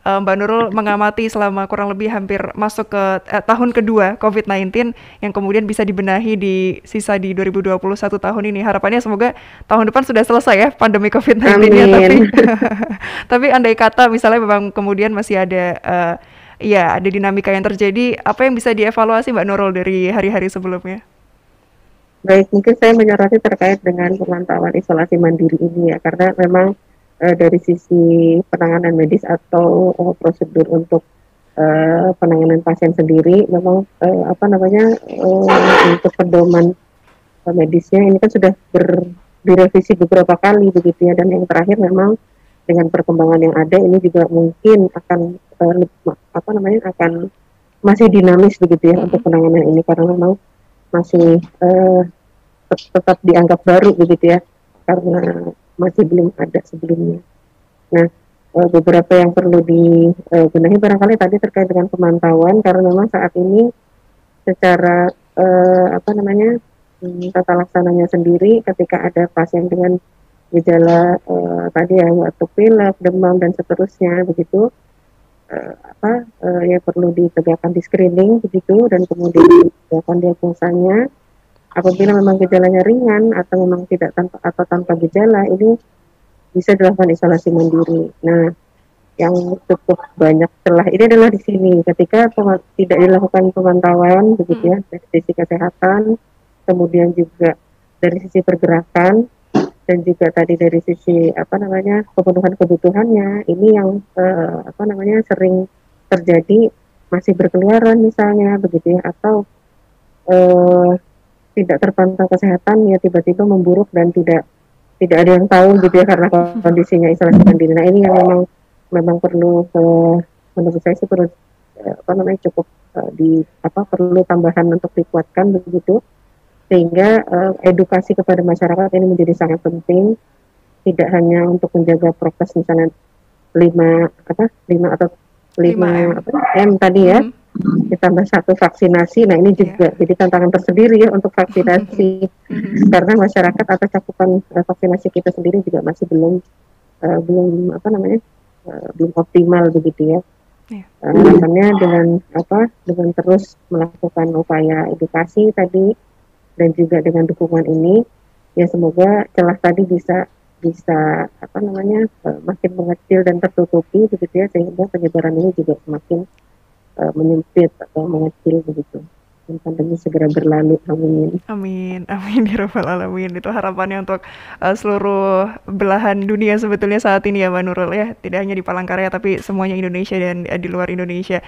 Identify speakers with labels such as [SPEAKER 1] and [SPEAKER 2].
[SPEAKER 1] Mbak Nurul mengamati selama kurang lebih hampir masuk ke tahun kedua COVID-19 yang kemudian bisa dibenahi di sisa di 2021 tahun ini. Harapannya semoga tahun depan sudah selesai ya pandemi COVID-19-nya, tapi
[SPEAKER 2] Amin.
[SPEAKER 1] tapi andai kata misalnya memang kemudian masih ada ya ada dinamika yang terjadi, apa yang bisa dievaluasi Mbak Nurul dari hari-hari sebelumnya?
[SPEAKER 2] Baik, mungkin saya menyoroti terkait dengan pemantauan isolasi mandiri ini ya, karena memang dari sisi penanganan medis atau prosedur untuk penanganan pasien sendiri, memang apa namanya untuk pedoman medisnya ini kan sudah direvisi beberapa kali begitu ya, dan yang terakhir memang dengan perkembangan yang ada ini juga mungkin akan apa namanya akan masih dinamis begitu ya
[SPEAKER 1] Mm
[SPEAKER 2] untuk
[SPEAKER 1] -mm.
[SPEAKER 2] penanganan ini karena memang masih tetap dianggap baru begitu ya karena masih belum ada sebelumnya. Nah, beberapa yang perlu dibenahi barangkali tadi terkait dengan pemantauan karena memang saat ini secara apa namanya tata laksananya sendiri ketika ada pasien dengan gejala tadi ya batuk pilek, demam dan seterusnya begitu ya perlu ditegakkan di screening begitu dan kemudian ditegakkan diagnosanya. Apabila memang gejalanya ringan atau memang tidak tanpa gejala, ini bisa dilakukan isolasi mandiri. Nah, yang cukup banyak celah ini adalah di sini ketika tidak dilakukan pemantauan begitu
[SPEAKER 1] Mm
[SPEAKER 2] ya dari sisi kesehatan, kemudian juga dari sisi pergerakan dan juga tadi dari sisi apa namanya pemenuhan kebutuhannya, ini yang apa namanya sering terjadi masih berkeliaran misalnya begitu ya atau eh, tidak terpantau kesehatan ya tiba-tiba memburuk dan tidak ada yang tahu gitu ya karena kondisinya isolasi mandiri. Nah ini yang memang perlu menurut saya sih perlu apa namanya cukup di apa perlu tambahan untuk dikuatkan begitu sehingga edukasi kepada masyarakat ini menjadi sangat penting tidak hanya untuk menjaga prokes misalnya 5
[SPEAKER 1] 5M.
[SPEAKER 2] apa, M tadi ya
[SPEAKER 1] Mm
[SPEAKER 2] ditambah satu vaksinasi. Nah ini
[SPEAKER 1] Ya.
[SPEAKER 2] juga jadi tantangan tersendiri ya untuk vaksinasi karena masyarakat atau cakupan vaksinasi kita sendiri juga masih belum apa namanya belum optimal begitu ya.
[SPEAKER 1] Ya.
[SPEAKER 2] Harapannya dengan terus melakukan upaya edukasi tadi dan juga dengan dukungan ini ya semoga celah tadi bisa bisa apa namanya makin mengecil dan tertutupi begitu ya sehingga penyebaran ini juga semakin menyempit atau mengecil begitu dan pandemi segera berlalu amin.
[SPEAKER 1] Amin, amin ya rabbal alamin. Itu harapannya untuk seluruh belahan dunia sebetulnya saat ini ya Mbak Nurul ya. Tidak hanya di Palangkaraya tapi semuanya Indonesia dan di luar Indonesia.